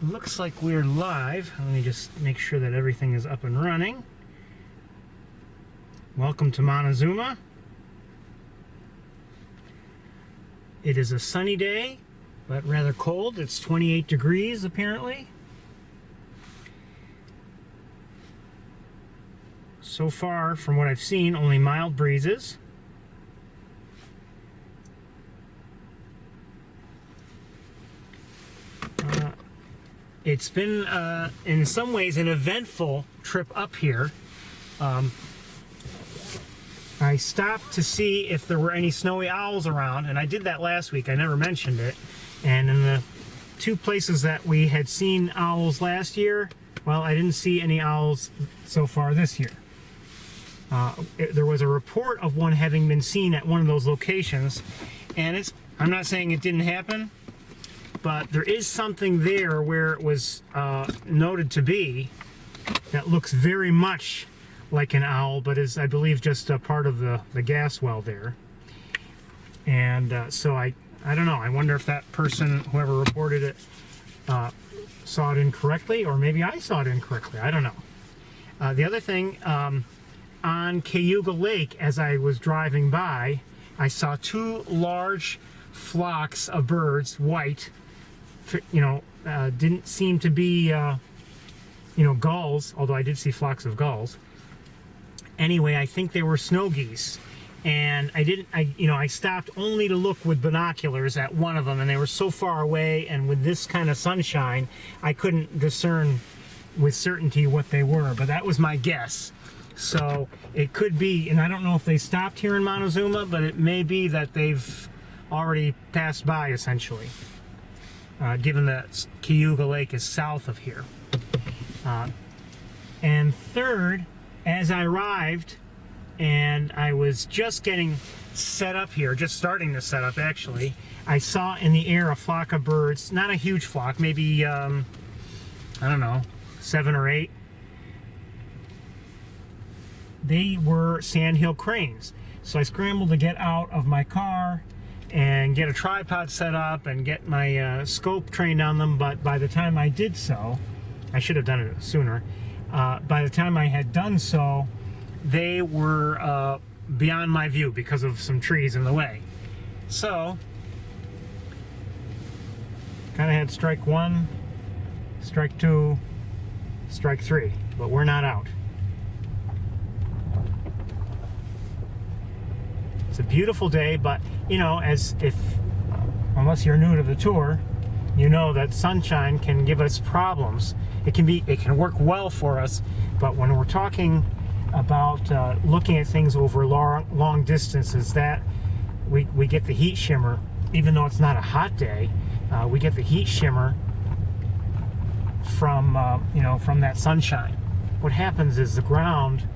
looks like we're live. Let me just make sure that everything is up and running. Welcome to Montezuma. It is a sunny day, but rather cold. It's 28 degrees apparently. So far, from what I've seen, only mild breezes. It's been, in some ways, an eventful trip up here. I stopped to see if there were any snowy owls around, and I did that last week. I never mentioned it. And in the two places that we had seen owls last year, well, I didn't see any owls so far this year. There was a report of one having been seen at one of those locations, and I'm not saying it didn't happen, but there is something there where it was noted to be that looks very much like an owl, but is, I believe, just a part of the gas well there. And so I don't know. I wonder if that person, whoever reported it, saw it incorrectly, or maybe I saw it incorrectly. I don't know. The other thing, on Cayuga Lake, as I was driving by, I saw two large flocks of birds, white. Didn't seem to be, gulls, although I did see flocks of gulls. Anyway, I think they were snow geese, and I stopped only to look with binoculars at one of them, and they were so far away, and with this kind of sunshine, I couldn't discern with certainty what they were, but that was my guess. So it could be, and I don't know if they stopped here in Montezuma, but it may be that they've already passed by, essentially. Given that Cayuga Lake is south of here. And third, as I arrived, and I was just getting set up here, just starting to set up actually, I saw in the air a flock of birds, not a huge flock, maybe, I don't know, 7 or 8. They were sandhill cranes. So I scrambled to get out of my car and get a tripod set up and get my scope trained on them, but by the time I did so, I should have done it sooner, by the time I had done so, they were beyond my view because of some trees in the way. So, kind of had strike 1, strike 2, strike 3, but we're not out. It's a beautiful day, but unless you're new to the tour, you know that sunshine can give us problems. It can work well for us, but when we're talking about looking at things over long distances, that we get the heat shimmer, even though it's not a hot day. We get the heat shimmer from that sunshine. What happens is the ground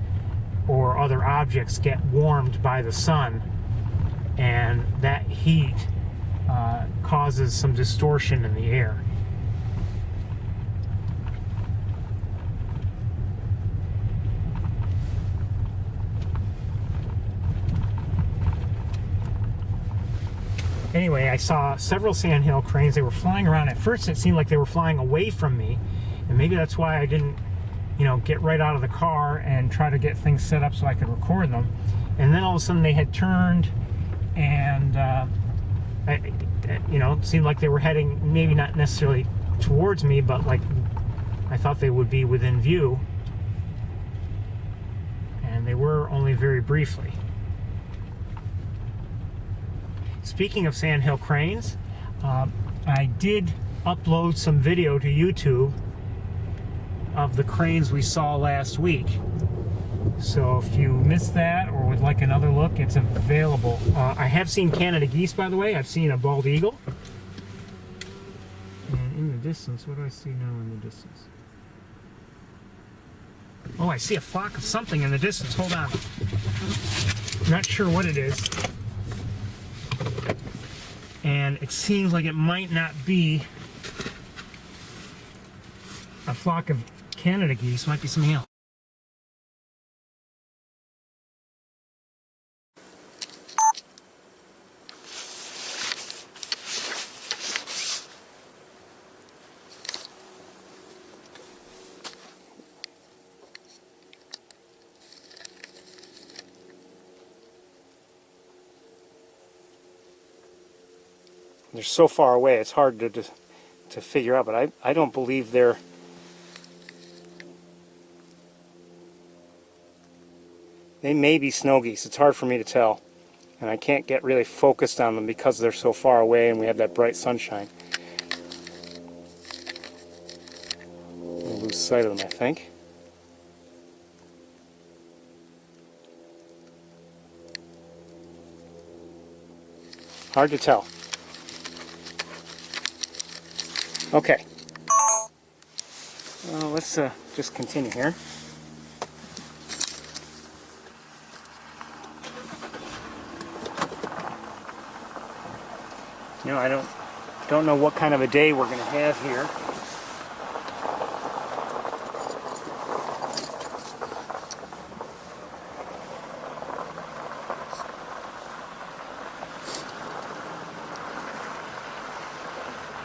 or other objects get warmed by the sun, and that heat causes some distortion in the air. Anyway, I saw several sandhill cranes. They were flying around. At first it seemed like they were flying away from me, and maybe that's why I didn't get right out of the car and try to get things set up so I could record them. And then all of a sudden they had turned, and it seemed like they were heading, maybe not necessarily towards me, but like I thought they would be within view, and they were only very briefly. Speaking of sandhill cranes, I did upload some video to YouTube of the cranes we saw last week. So if you missed that or would like another look, it's available. I have seen Canada geese, by the way. I've seen a bald eagle. And in the distance, what do I see now in the distance? Oh, I see a flock of something in the distance. Hold on. Not sure what it is. And it seems like it might not be a flock of Canada geese. Might be something else. They're so far away, it's hard to figure out, but I don't believe they may be snow geese. It's hard for me to tell, and I can't get really focused on them because they're so far away and we have that bright sunshine. I'll lose sight of them, I think. Hard to tell. Okay. Well, let's just continue here. You know, I don't know what kind of a day we're going to have here.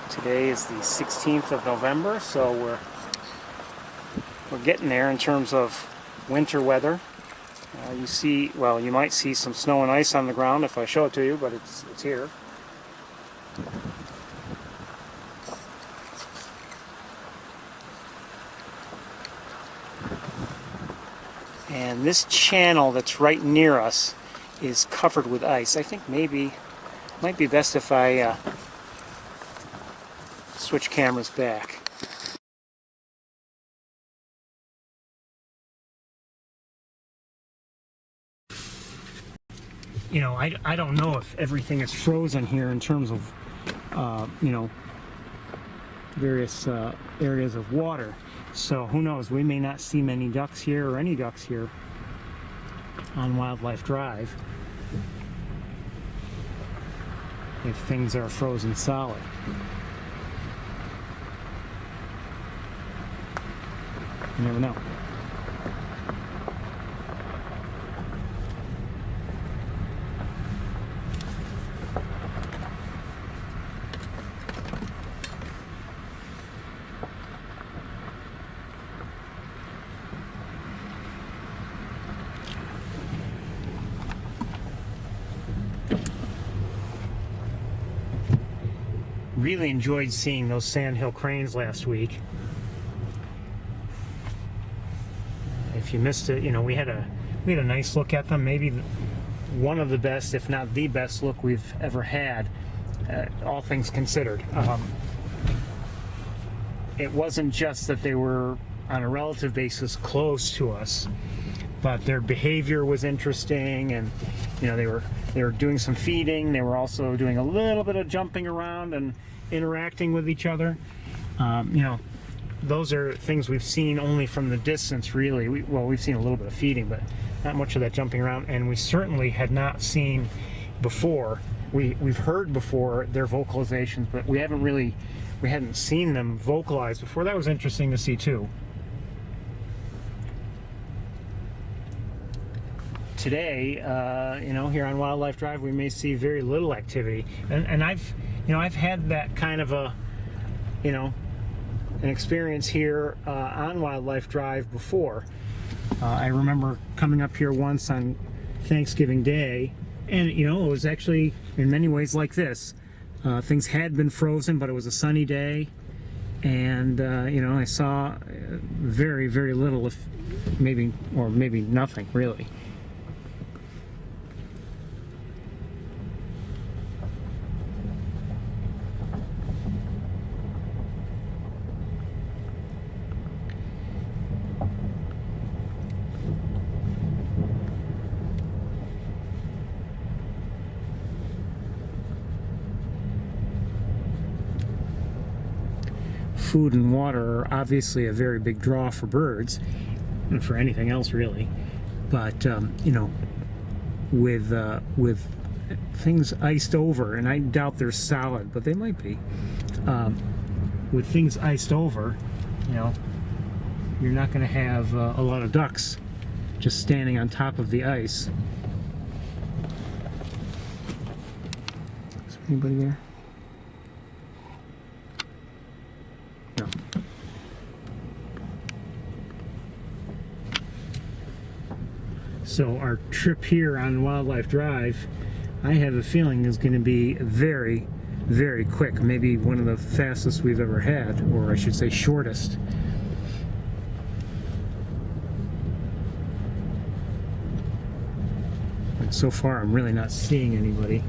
Today is the 16th of November, so we're getting there in terms of winter weather. You might see some snow and ice on the ground if I show it to you, but it's here. And this channel that's right near us is covered with ice. I think might be best if I switch cameras back. You know, I don't know if everything is frozen here in terms of, you know, various areas of water. So who knows, we may not see many ducks here or any ducks here on Wildlife Drive if things are frozen solid. You never know. Really enjoyed seeing those sandhill cranes last week. If you missed it, you know, we had a nice look at them. Maybe one of the best, if not the best look we've ever had, all things considered. It wasn't just that they were on a relative basis close to us, but their behavior was interesting, and you know, they were doing some feeding. They were also doing a little bit of jumping around and interacting with each other. You know, those are things we've seen only from the distance, really. We've seen a little bit of feeding, but not much of that jumping around, and we certainly had not seen before. We've heard before their vocalizations, but we hadn't seen them vocalize before. That was interesting to see too. Today, you know, here on Wildlife Drive, we may see very little activity, and I've had that kind of a, you know, an experience here on Wildlife Drive before. I remember coming up here once on Thanksgiving Day, and you know, it was actually in many ways like this. Things had been frozen, but it was a sunny day, and you know, I saw very, very little, if maybe nothing really. Food and water are obviously a very big draw for birds, and for anything else really. But you know, with things iced over, and I doubt they're solid, but they might be. With things iced over, you know, you're not going to have a lot of ducks just standing on top of the ice. Is there anybody there? No. So our trip here on Wildlife Drive, I have a feeling, is going to be very, very quick, maybe one of the fastest we've ever had, or I should say shortest. And so far I'm really not seeing anybody.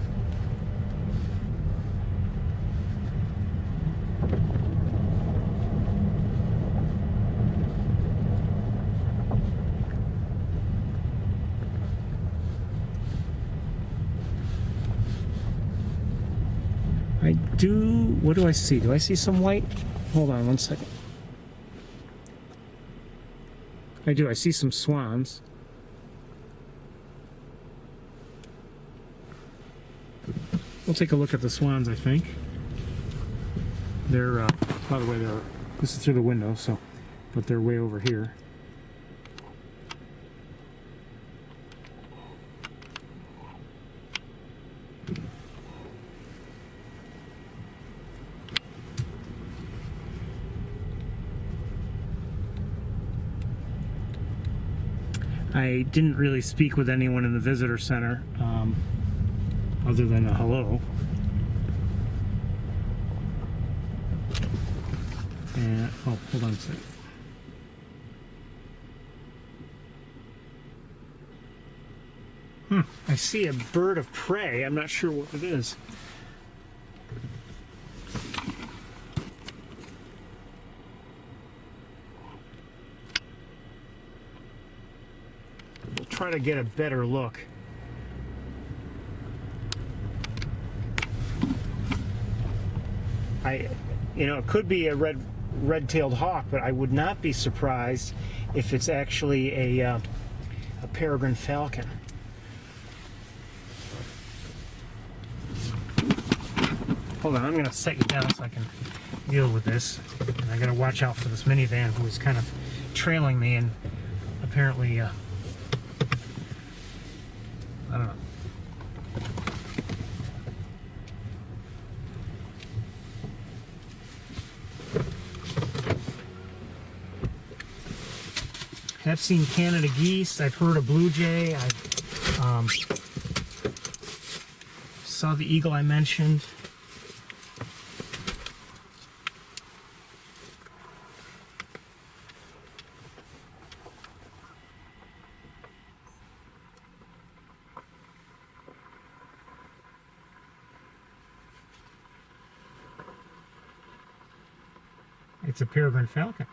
What do I see? Do I see some white? Hold on one second. I do. I see some swans. We'll take a look at the swans, I think. They're, by the way, this is through the window, so, but they're way over here. I didn't really speak with anyone in the visitor center, other than a hello. And, oh, hold on a second. I see a bird of prey. I'm not sure what it is. We'll try to get a better look. It could be a red-tailed hawk, but I would not be surprised if it's actually a peregrine falcon. Hold on, I'm going to set you down so I can deal with this. And I got to watch out for this minivan who is kind of trailing me, and apparently, I don't know. I've seen Canada geese. I've heard a blue jay. I saw the eagle I mentioned. It's a peregrine falcon.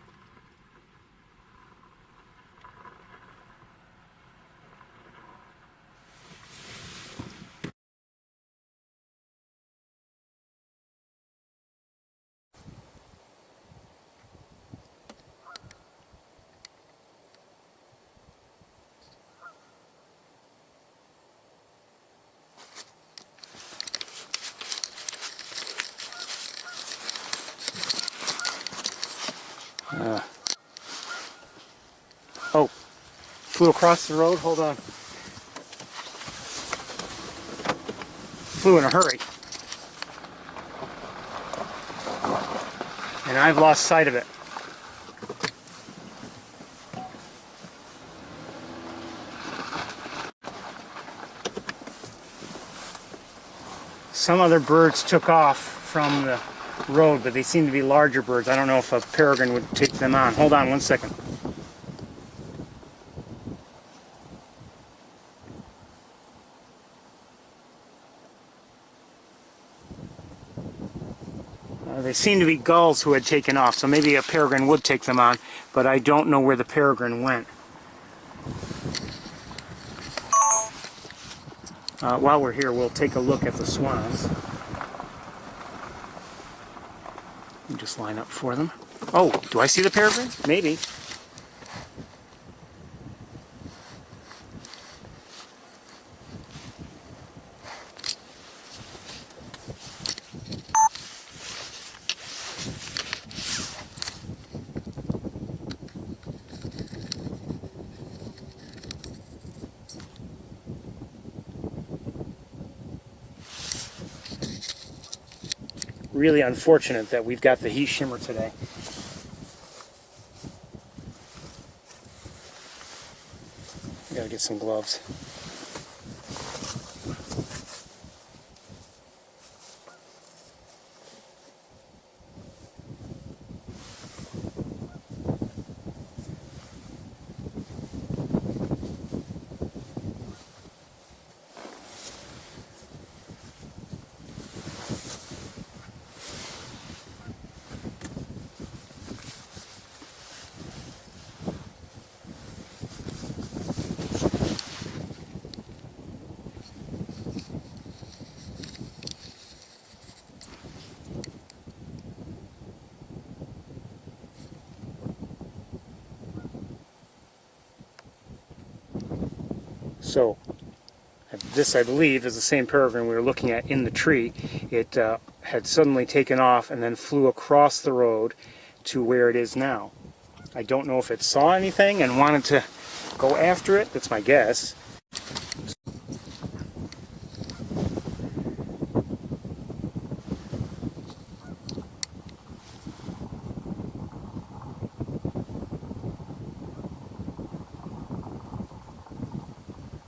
Oh, flew across the road. Hold on. Flew in a hurry. And I've lost sight of it. Some other birds took off from the road, but they seem to be larger birds. I don't know if a peregrine would take them on. Hold on one second. They seem to be gulls who had taken off, so maybe a peregrine would take them on, but I don't know where the peregrine went. While we're here, we'll take a look at the swans. And just line up for them. Oh, do I see the peregrine? Maybe. Really unfortunate that we've got the heat shimmer today. I gotta get some gloves. So this, I believe, is the same peregrine we were looking at in the tree. It had suddenly taken off and then flew across the road to where it is now. I don't know if it saw anything and wanted to go after it. That's my guess.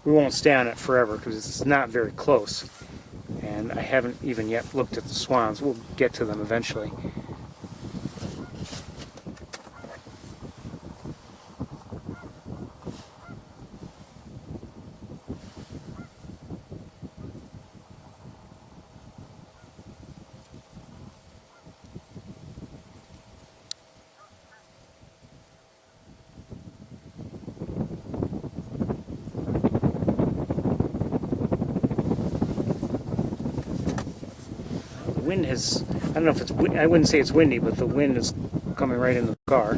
We won't stay on it forever because it's not very close. And I haven't even yet looked at the swans. We'll get to them eventually. Wind has, I don't know if it's, I wouldn't say it's windy, but the wind is coming right in the car.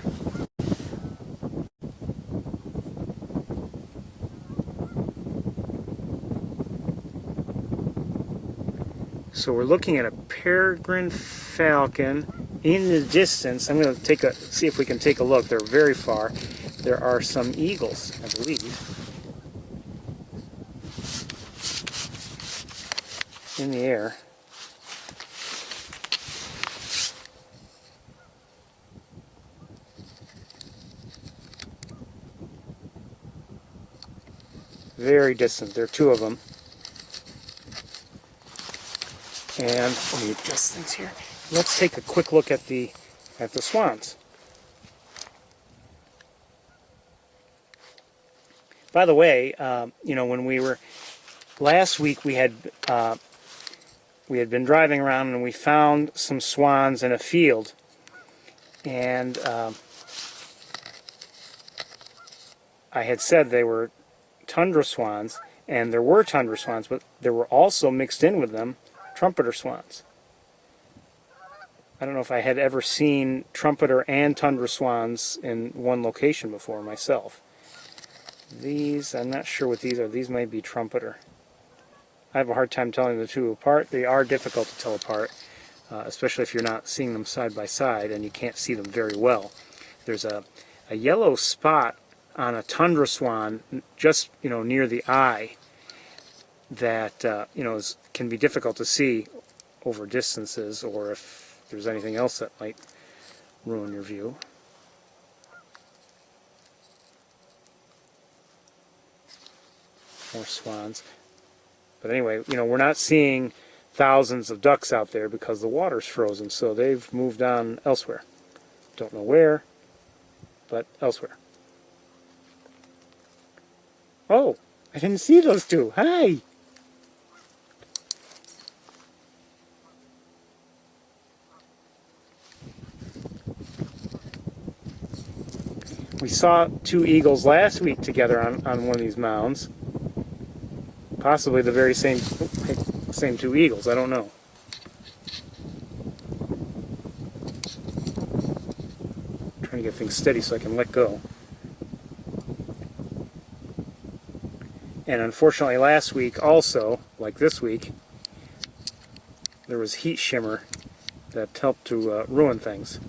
So we're looking at a peregrine falcon in the distance. I'm going to see if we can take a look. They're very far. There are some eagles, I believe, in the air. Very distant. There are two of them. And let me adjust things here. Let's take a quick look at the swans. By the way, you know, when we were last week, we had been driving around and we found some swans in a field, and I had said they were tundra swans, and there were tundra swans, but there were also mixed in with them trumpeter swans. I don't know if I had ever seen trumpeter and tundra swans in one location before myself. These, I'm not sure what these are. These might be trumpeter. I have a hard time telling the two apart. They are difficult to tell apart, especially if you're not seeing them side by side and you can't see them very well. There's a yellow spot on a tundra swan, just near the eye, that can be difficult to see over distances, or if there's anything else that might ruin your view. More swans. But anyway, we're not seeing thousands of ducks out there because the water's frozen, so they've moved on elsewhere. Don't know where, but elsewhere. Oh, I didn't see those two. Hi! We saw two eagles last week together on one of these mounds. Possibly the very same two eagles, I don't know. I'm trying to get things steady so I can let go. And unfortunately last week also, like this week, there was heat shimmer that helped to ruin things.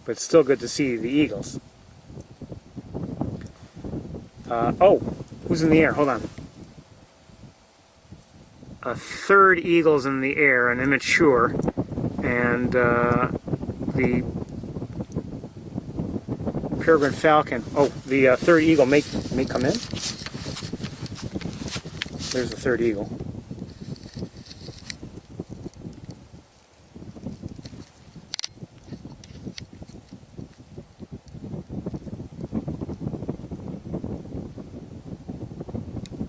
But it's still good to see the eagles. Oh, who's in the air? Hold on. A third eagle's in the air, an immature, and the peregrine falcon. Oh, the third eagle may come in. There's the third eagle.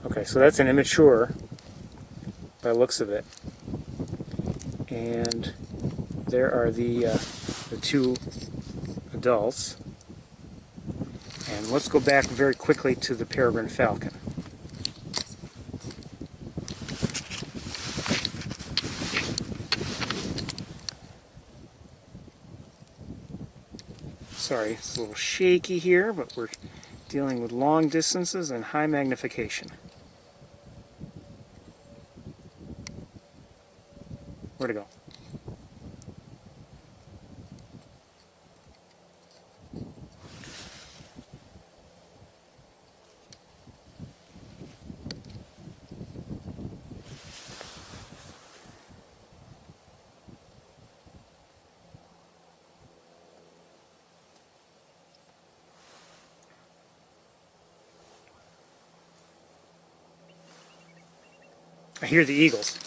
Okay, so that's an immature by the looks of it. And there are the two adults. And let's go back very quickly to the peregrine falcon. Sorry, it's a little shaky here, but we're dealing with long distances and high magnification. Where'd it go? I hear the eagles.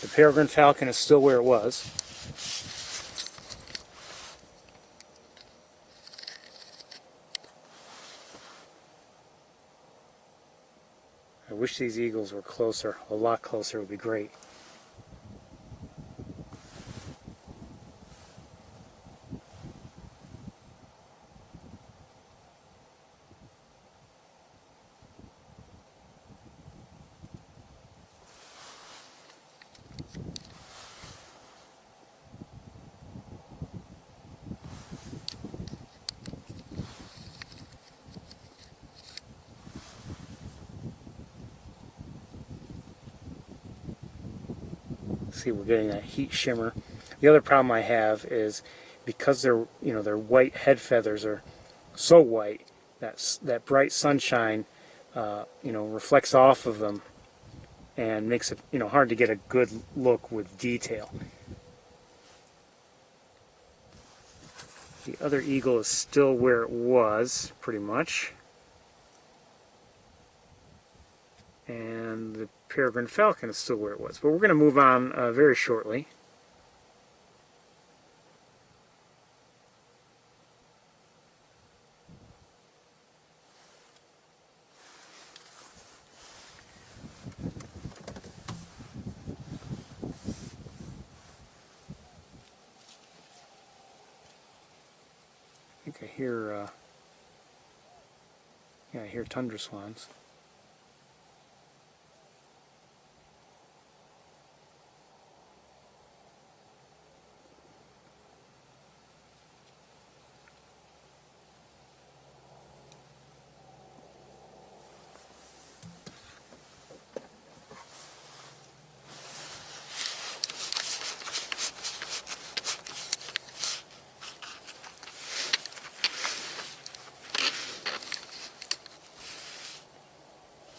The peregrine falcon is still where it was. I wish these eagles were closer. A lot closer would be great. See, we're getting that heat shimmer. The other problem I have is because their white head feathers are so white that bright sunshine reflects off of them and makes it hard to get a good look with detail. The other eagle is still where it was, pretty much. And the peregrine falcon is still where it was. But we're going to move on very shortly. I think I hear, I hear tundra swans.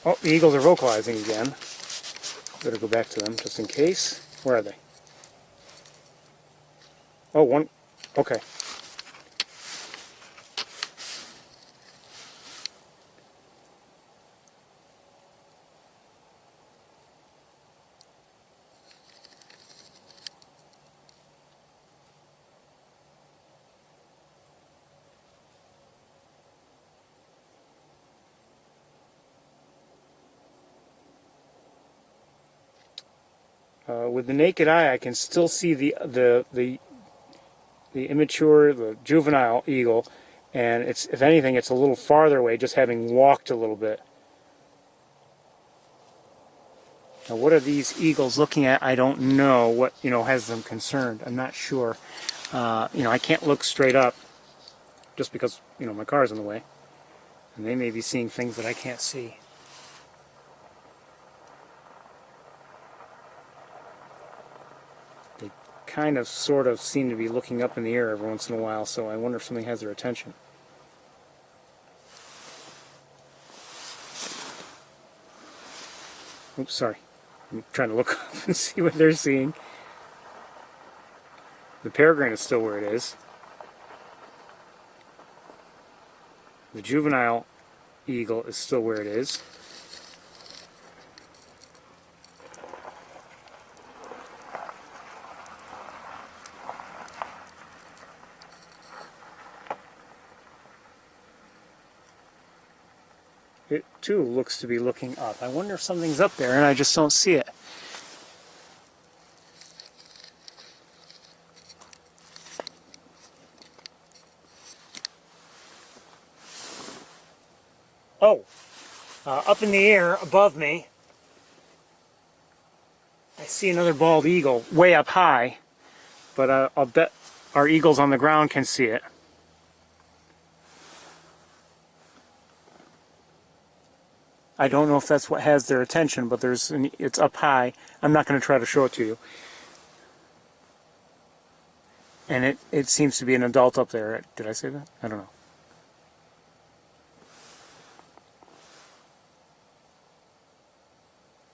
Oh, the eagles are vocalizing again. Better go back to them just in case. Where are they? Oh, one. Okay. With the naked eye, I can still see the immature, the juvenile eagle, and it's, if anything, it's a little farther away, just having walked a little bit. Now, what are these eagles looking at? I don't know what has them concerned. I'm not sure. I can't look straight up just because my car's in the way, and they may be seeing things that I can't see. They kind of sort of seem to be looking up in the air every once in a while, so I wonder if something has their attention. Oops, sorry. I'm trying to look up and see what they're seeing. The peregrine is still where it is. The juvenile eagle is still where it is. It too looks to be looking up. I wonder if something's up there and I just don't see it. Oh, up in the air above me, I see another bald eagle way up high, but I'll bet our eagles on the ground can see it. I don't know if that's what has their attention, but it's up high. I'm not going to try to show it to you. And it seems to be an adult up there. Did I say that? I don't know.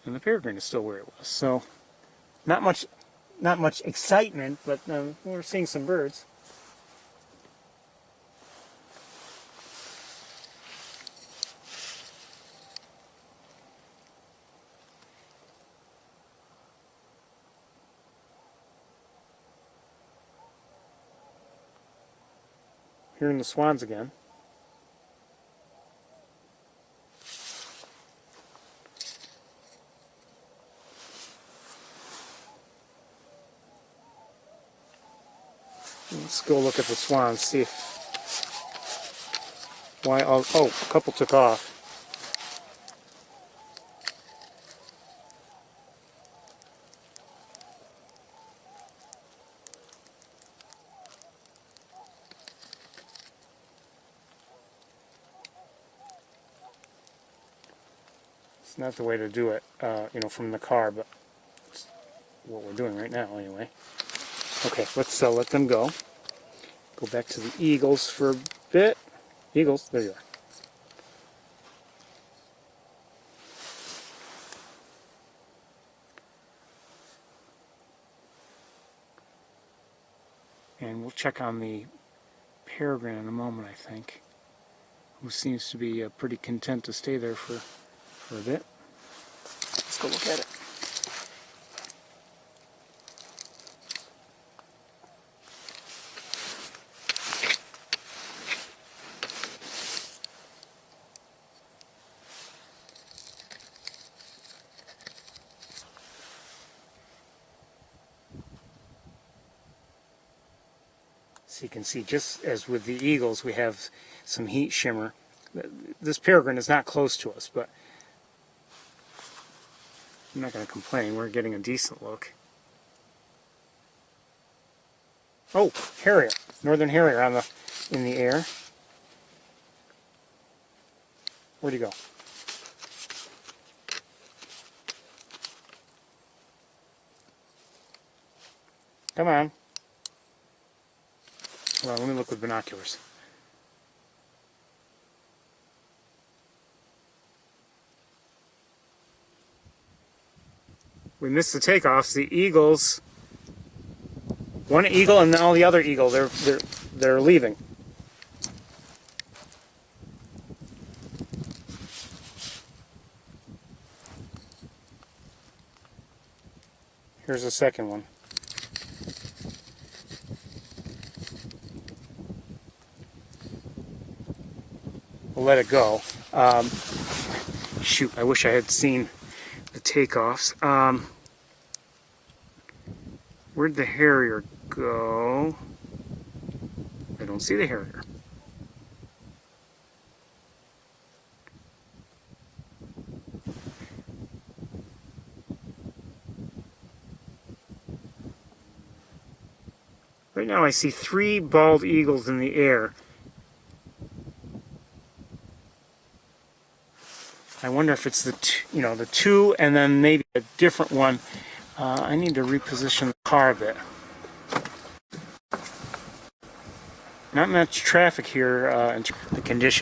And the peregrine is still where it was. So not much excitement, but we're seeing some birds. Hearing the swans again. Let's go look at the swans, see if why all, oh, a couple took off. It's not the way to do it, from the car, but it's what we're doing right now anyway. Okay, let's let them go. Go back to the eagles for a bit. Eagles, there you are. And we'll check on the peregrine in a moment, I think, who seems to be pretty content to stay there for a bit. Let's go look at it. So you can see, just as with the eagles, we have some heat shimmer. This peregrine is not close to us, but I'm not going to complain. We're getting a decent look. Oh, harrier, northern harrier in the air. Where'd he go? Come on. Hold on, let me look with binoculars. We missed the takeoffs. The eagles, one eagle and now the other eagle, they're leaving. Here's the second one. We'll let it go. Shoot, I wish I had seen the takeoffs. Where'd the harrier go? I don't see the harrier. Right now I see 3 bald eagles in the air. I wonder if it's the two and then maybe a different one. I need to reposition the car a bit. Not much traffic here in the condition.